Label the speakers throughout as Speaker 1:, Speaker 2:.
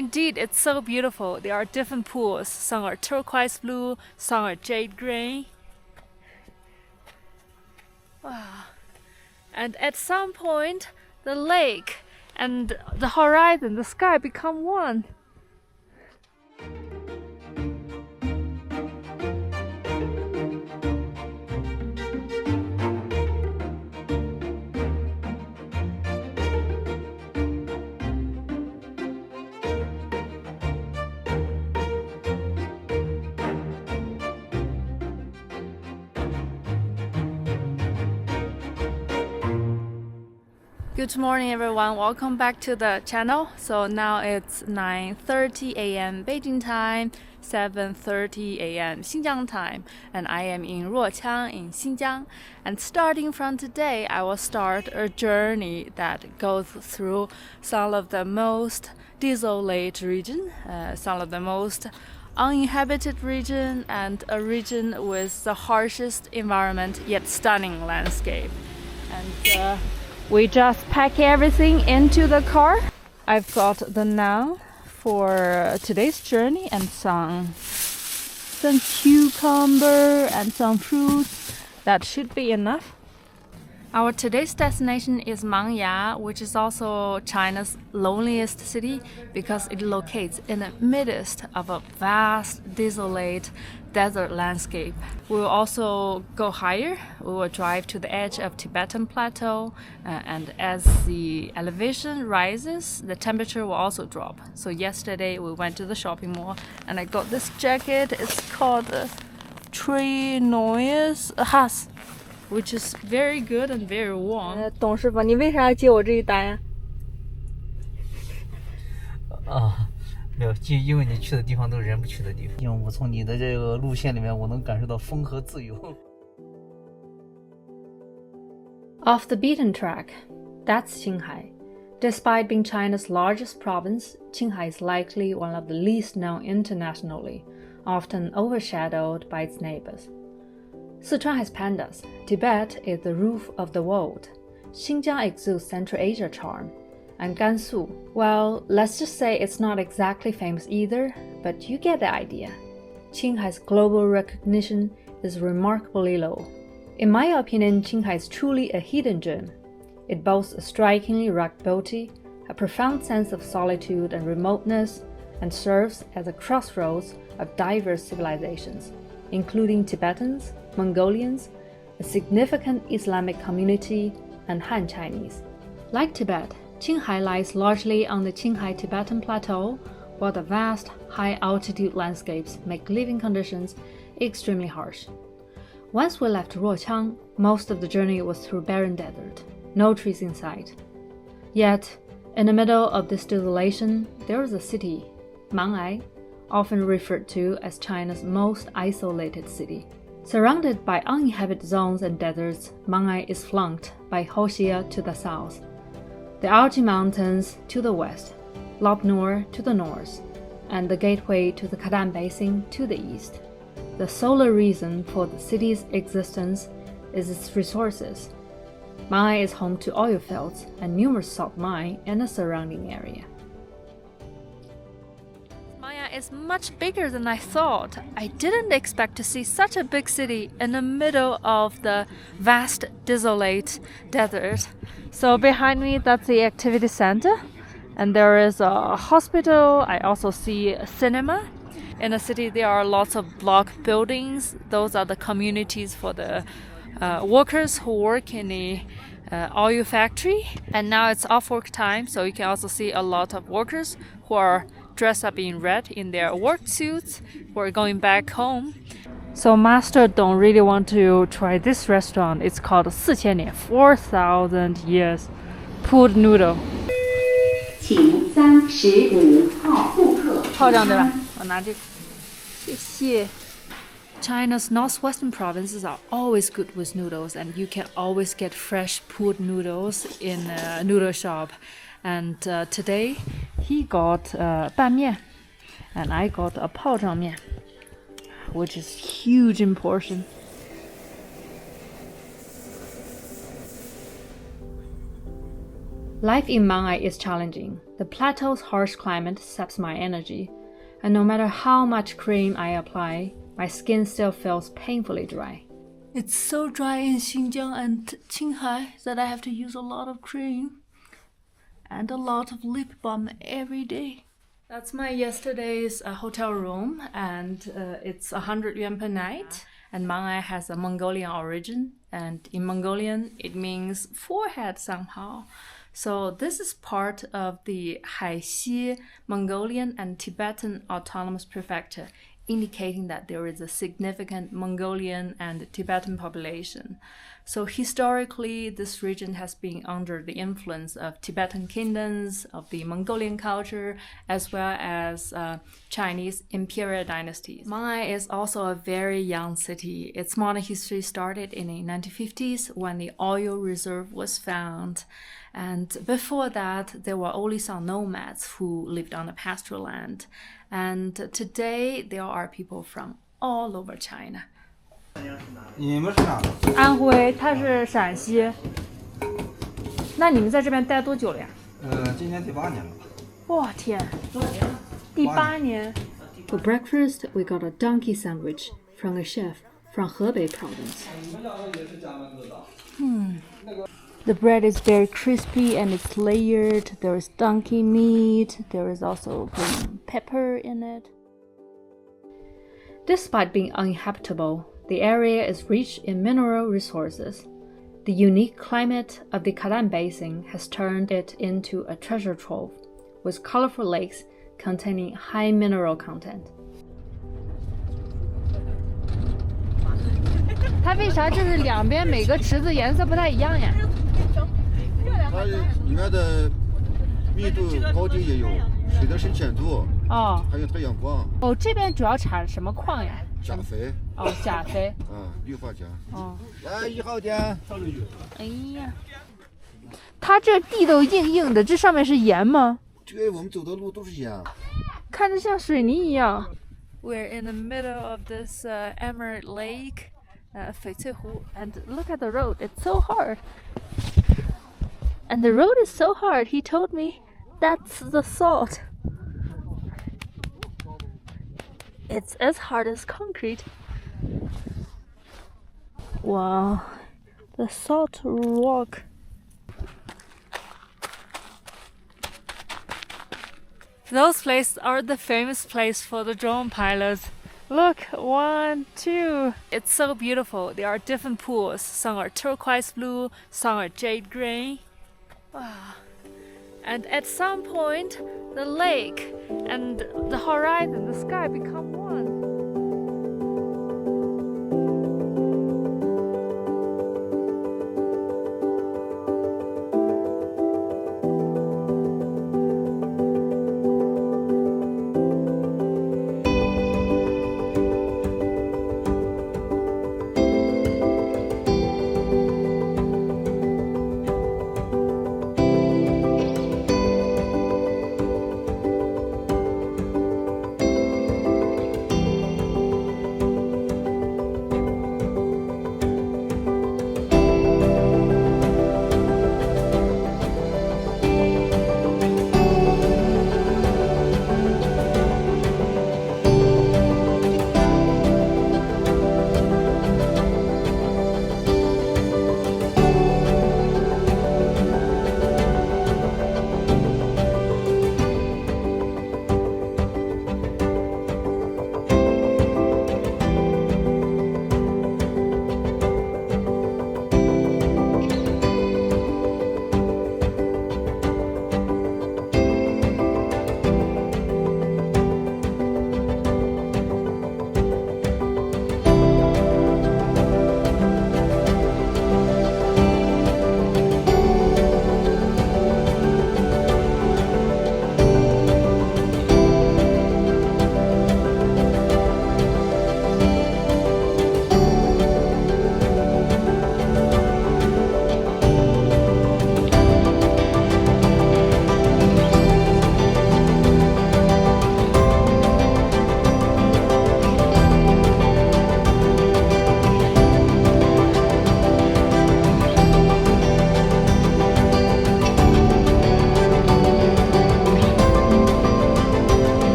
Speaker 1: Indeed, it's so beautiful. There are different pools. Some are turquoise blue, some are jade gray. Wow. And at some point, the lake and the horizon, the sky become one. Good morning everyone, welcome back to the channel. So now it's 9:30 a.m. Beijing time, 7:30 a.m. Xinjiang time, and I am in Ruoqiang in Xinjiang. And starting from today, I will start a journey that goes through some of the most desolate region, some of the most uninhabited region, and a region with the harshest environment yet stunning landscape. And we just pack everything into the car. I've got the naan for today's journey and some cucumber and some fruits. That should be enough. Our today's destination is Mangai, which is also China's loneliest city because it locates in the midst of a vast, desolate desert landscape. We will also go higher. We will drive to the edge of Tibetan Plateau, and as the elevation rises, the temperature will also drop. So yesterday we went to the shopping mall and I got this jacket. It's called Tree Noise Has, which is very good and very warm.
Speaker 2: 董事长，你为啥要接我这一单呀？
Speaker 3: 没有，因为你去的地方都是人不去的地方。因为我从你的这个路线里面，我能感受到风和自由。
Speaker 2: Off the beaten track, that's Qinghai. Despite being China's largest province, Qinghai is likely one of the least known internationally, often overshadowed by its neighbors. Sichuan has pandas. Tibet is the roof of the world. Xinjiang exudes Central Asia charm. And Gansu, well, let's just say it's not exactly famous either, but you get the idea. Qinghai's global recognition is remarkably low. In my opinion, Qinghai is truly a hidden gem. It boasts a strikingly rugged beauty, a profound sense of solitude and remoteness, and serves as a crossroads of diverse civilizations, including Tibetans, Mongolians, a significant Islamic community, and Han Chinese. Like Tibet, Qinghai lies largely on the Qinghai Tibetan Plateau, while the vast, high-altitude landscapes make living conditions extremely harsh. Once we left Ruoqiang, most of the journey was through barren desert, no trees in sight. Yet, in the middle of this desolation, there is a city, Mangai, often referred to as China's most isolated city. Surrounded by uninhabited zones and deserts, Mangai is flanked by Hoxia to the south, the Altai Mountains to the west, Lopnur to the north, and the gateway to the Qaidam Basin to the east. The sole reason for the city's existence is its resources. Mangai is home to oil fields and numerous salt mines in the surrounding area.
Speaker 1: Mangai is much bigger than I thought. I didn't expect to see such a big city in the middle of the vast, desolate desert. So behind me, that's the activity center, and there is a hospital. I also see a cinema. In the city, there are lots of block buildings. Those are the communities for the workers who work in the oil factory. And now it's off work time, so you can also see a lot of workers who are dressed up in red in their work suits who are going back home. So Master Dong really want to try this restaurant. It's called 4000年 4,000 years pulled noodle.
Speaker 4: 请35号顾客
Speaker 1: 泡酱对吧？我拿这个，谢谢。China's northwestern provinces are always good with noodles, and you can always get fresh pulled noodles in a noodle shop. And today he got 拌面 and I got a 泡酱面, which is huge in portion.
Speaker 2: Life in Mangai is challenging. The plateau's harsh climate saps my energy, and no matter how much cream I apply, my skin still feels painfully dry.
Speaker 1: It's so dry in Xinjiang and Qinghai that I have to use a lot of cream and a lot of lip balm every day. That's my yesterday's hotel room, and it's 100 yuan per night. And Mangai has a Mongolian origin, and in Mongolian it means forehead somehow. So this is part of the Haixi Mongolian and Tibetan Autonomous Prefecture, indicating that there is a significant Mongolian and Tibetan population. So historically, this region has been under the influence of Tibetan kingdoms, of the Mongolian culture, as well as Chinese imperial dynasties. Mangai is also a very young city. Its modern history started in the 1950s when the oil reserve was found. And before that, there were only some nomads who lived on the pastoral land. And today, there are people from all over China.
Speaker 5: 你们是哪的？
Speaker 2: 安徽，他是陕西。那你们在这边待多久了呀？
Speaker 5: 今年第8年了。
Speaker 2: 哇天，第8年。For breakfast, we got a donkey sandwich from a chef from Hebei Province. The bread is very crispy and it's layered. There is donkey meat. There is also green pepper in it. Despite being uninhabitable, the area is rich in mineral resources. The unique climate of the Qaidam Basin has turned it into a treasure trove, with colorful lakes containing high mineral content.
Speaker 6: 它为啥就是两边每个池子颜色不太一样呀？
Speaker 7: 它里面的密度高低也有，水的深浅度，还有太阳光。
Speaker 6: 哦，这边主要产什么矿呀？
Speaker 7: 钾肥。
Speaker 6: 哦，钾肥。
Speaker 7: 氯化钾。来1号店。
Speaker 6: 哎呀，它这地都硬硬的，这上面是盐吗？
Speaker 7: 这个我们走的路都是盐。
Speaker 6: 看着像水泥一样。
Speaker 1: We're in the middle of this emerald lake, 翡翠湖, and look at the road. It's so hard. And the road is so hard. He told me that's the salt. It's as hard as concrete. Wow, the salt rock. Those places are the famous place for the drone pilots. Look, 1, 2. It's so beautiful. There are different pools. Some are turquoise blue, some are jade green. Wow. And at some point, the lake and the horizon, the sky become one.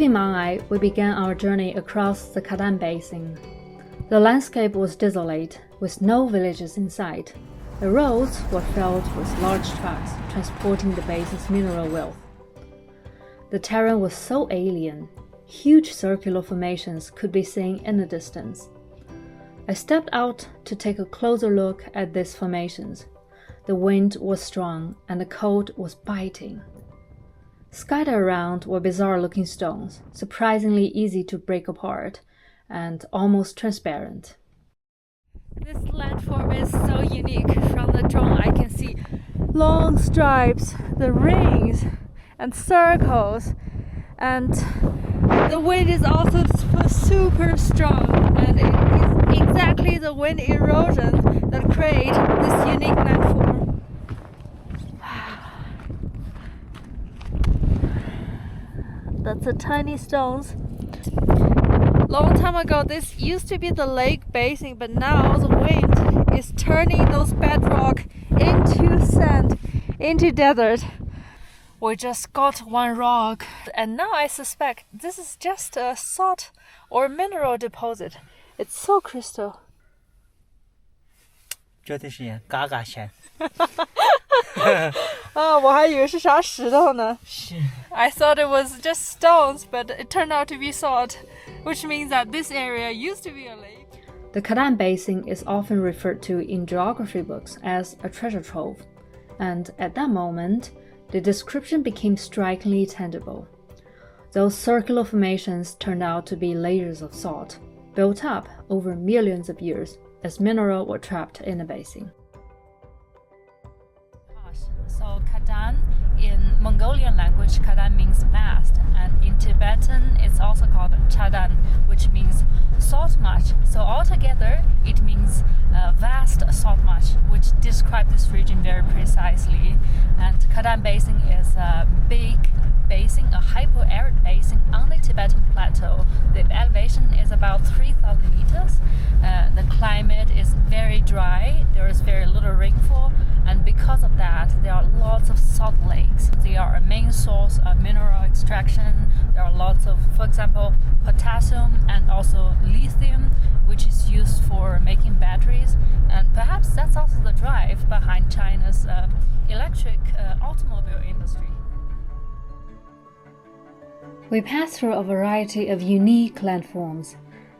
Speaker 2: Leaving Mangai, we began our journey across the Qaidam Basin. The landscape was desolate, with no villages in sight. The roads were filled with large trucks transporting the basin's mineral wealth. The terrain was so alien, huge circular formations could be seen in the distance. I stepped out to take a closer look at these formations. The wind was strong and the cold was biting. Scattered around were bizarre-looking stones, surprisingly easy to break apart and almost transparent.
Speaker 1: This landform is so unique. From the drone I can see long stripes, the rings and circles, and the wind is also super strong, and it is exactly the wind erosion that create this unique landform. That's a tiny stones. Long time ago, this used to be the lake basin, but now the wind is turning those bedrock into sand, into desert. We just got one rock, and now I suspect this is just a salt or mineral deposit. It's so crystal.
Speaker 3: 绝对是盐，嘎嘎咸。
Speaker 1: 我还以为是啥石头呢。
Speaker 3: 是。
Speaker 1: I thought it was just stones, but it turned out to be salt, which means that this area used to be a lake.
Speaker 2: The Qaidam Basin is often referred to in geography books as a treasure trove, and at that moment, the description became strikingly tangible. Those circular formations turned out to be layers of salt, built up over millions of years as minerals were trapped in the basin.
Speaker 1: So Qaidam, in Mongolian language, Qaidam means vast, and in Tibetan it's also called Chadan, which means salt marsh. So altogether it means vast salt marsh, which describes this region very precisely. And Qaidam Basin is a big basin, a hyper-arid basin on the Tibetan plateau. The elevation is about 3,000 meters. The climate is very dry. There is very little rainfall, and because of that, there are lots of salt lakes. They are a main source of mineral extraction. There are lots of, for example, potassium and also lithium, which is used for making batteries. And perhaps that's also the drive behind China's electric automobile industry.
Speaker 2: We passed through a variety of unique landforms.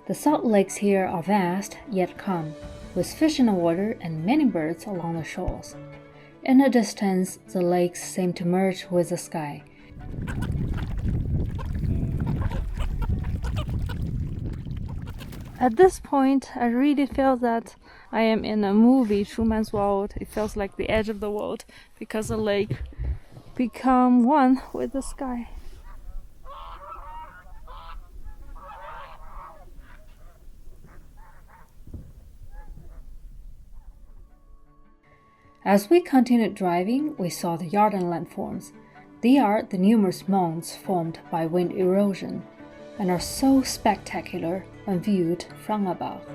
Speaker 2: The salt lakes here are vast yet calm, with fish in the water and many birds along the shores. In the distance, the lakes seem to merge with the sky.
Speaker 1: At this point, I really feel that I am in a movie, Truman's World. It feels like the edge of the world because the lake become one with the sky.
Speaker 2: As we continued driving, we saw the Yarden landforms. They are the numerous mounds formed by wind erosion and are so spectacular when viewed from above.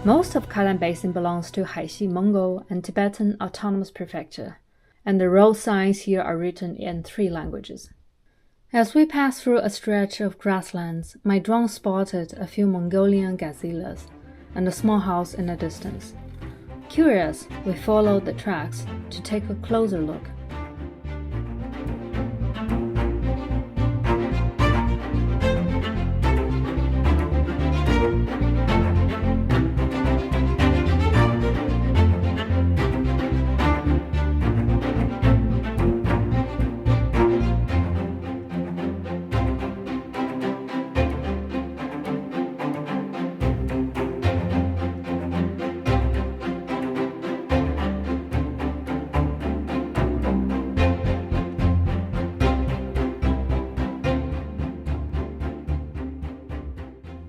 Speaker 2: Most of Qaidam Basin belongs to Haixi Mongol and Tibetan Autonomous Prefecture, and the road signs here are written in 3 languages. As we passed through a stretch of grasslands, my drone spotted a few Mongolian gazelles and a small house in the distance. Curious, we followed the tracks to take a closer look.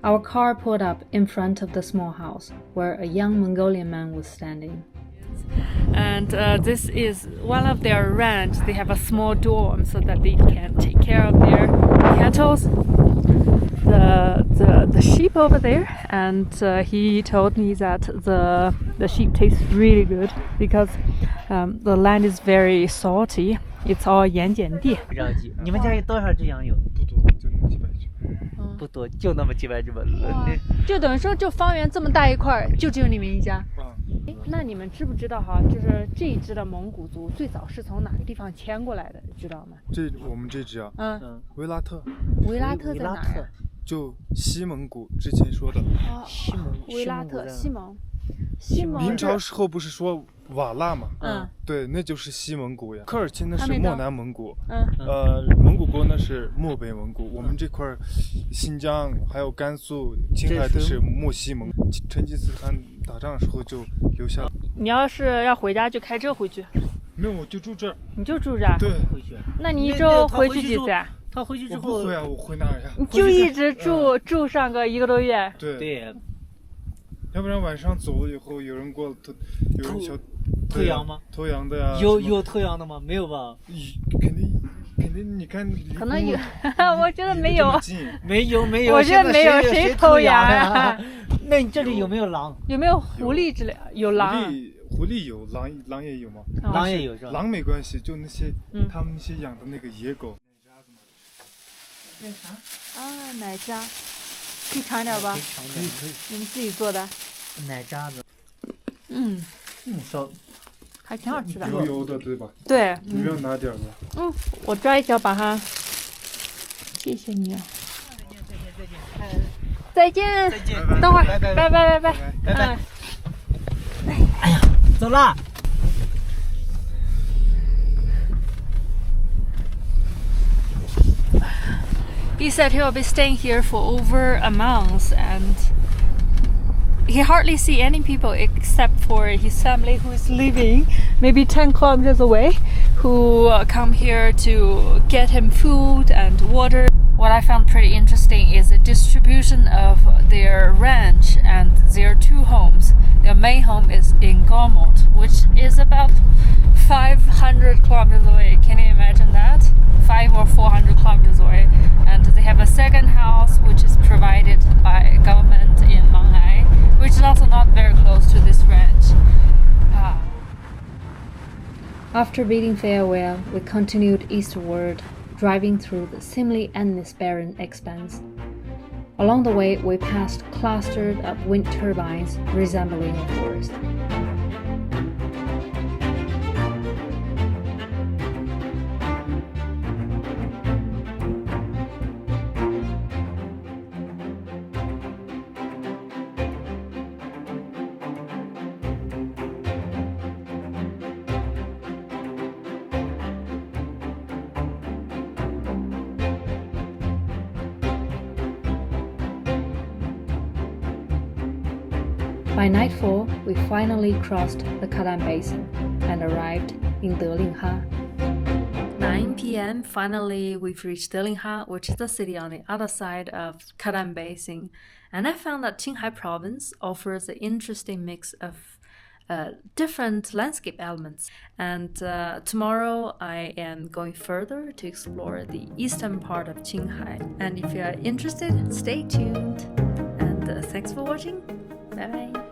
Speaker 2: Our car pulled up in front of the small house, where a young Mongolian man was standing.
Speaker 1: And this is one of their ranch. They have a small dorm so that they can take care of their cattle, the sheep over there. And he told me that the sheep taste really good because the land is very salty. It's all 盐碱地。
Speaker 3: 不着急，你们家有多少只羊有？
Speaker 5: 不多，就那么几百只。
Speaker 3: 不多，就那么几百只吧。
Speaker 6: 就等于说，就方圆这么大一块，就只有你们一家。
Speaker 5: 啊。
Speaker 6: 那你们知不知道哈？就是这一支的蒙古族最早是从哪个地方迁过来的？知道吗？
Speaker 5: 我们这支啊，维拉特。
Speaker 6: 维拉特在哪儿呀？
Speaker 5: 就西蒙古之前说的。
Speaker 3: 西蒙。
Speaker 6: 维拉特，西蒙。
Speaker 5: 明朝时候不是说瓦剌嘛？对，那就是西蒙古呀。科尔沁那是漠南蒙古，蒙古国那是漠北蒙古。我们这块新疆还有甘肃、青海的是漠西蒙古。成吉思汗打仗的时候就留下了。
Speaker 1: 你要是要回家就开车回去？
Speaker 5: 没有，我就住这儿。
Speaker 1: 你就住这儿？
Speaker 5: 对。
Speaker 1: 那你一周回去几次啊？
Speaker 3: 他回去之后，
Speaker 5: 我不回啊，我回哪儿呀？
Speaker 1: 你就一直住上个1个多月？
Speaker 5: 对。要不然晚上走了以后，有人过有人小
Speaker 3: 偷羊吗？
Speaker 5: 偷羊的呀？
Speaker 3: 有偷羊的吗？没有吧？
Speaker 5: 肯定，你看，
Speaker 1: 可能有，我觉得没有，
Speaker 3: 没有，
Speaker 1: 我觉得没有，谁偷羊
Speaker 3: 呀？那你这里有没有狼？
Speaker 1: 有没有狐狸之类？有狼。
Speaker 5: 狐狸有，狼也有吗？
Speaker 3: 狼也有是吧？
Speaker 5: 狼没关系，就那些他们那些养的那个野狗。
Speaker 3: 那啥？
Speaker 1: 啊，奶渣。可以尝点吧，
Speaker 5: 可以。
Speaker 1: 你们自己做的
Speaker 3: 奶渣子，烧，
Speaker 1: 还挺好吃的。
Speaker 5: 油的对吧？
Speaker 1: 对。
Speaker 5: 你不要拿点吧。
Speaker 1: 我抓一条把它。谢谢你啊。再见。等会儿，拜。
Speaker 3: 哎呀，走啦。
Speaker 1: He said he'll be staying here for over a month and he hardly see any people except for his family who is living maybe 10 kilometers away, who come here to get him food and water. What I found pretty interesting is the distribution of their ranch and their 2 homes. Their main home is in Gormont, which is about 500 kilometers away. Can you imagine that? 500 or 400 kilometers away. And they have a second house which is provided by government in Mangai, which is also not very close to this ranch.
Speaker 2: After bidding farewell, we continued eastward, driving through the seemingly endless barren expanse. Along the way, we passed clusters of wind turbines resembling a forest. By nightfall, we finally crossed the Qaidam Basin and arrived in Delingha. 9 p.m. Finally, we've reached Delingha, which is the city on the other side of Qaidam Basin. And I found that Qinghai Province offers an interesting mix of different landscape elements. And tomorrow I am going further to explore the eastern part of Qinghai. And if you are interested, stay tuned. And thanks for watching. Bye bye.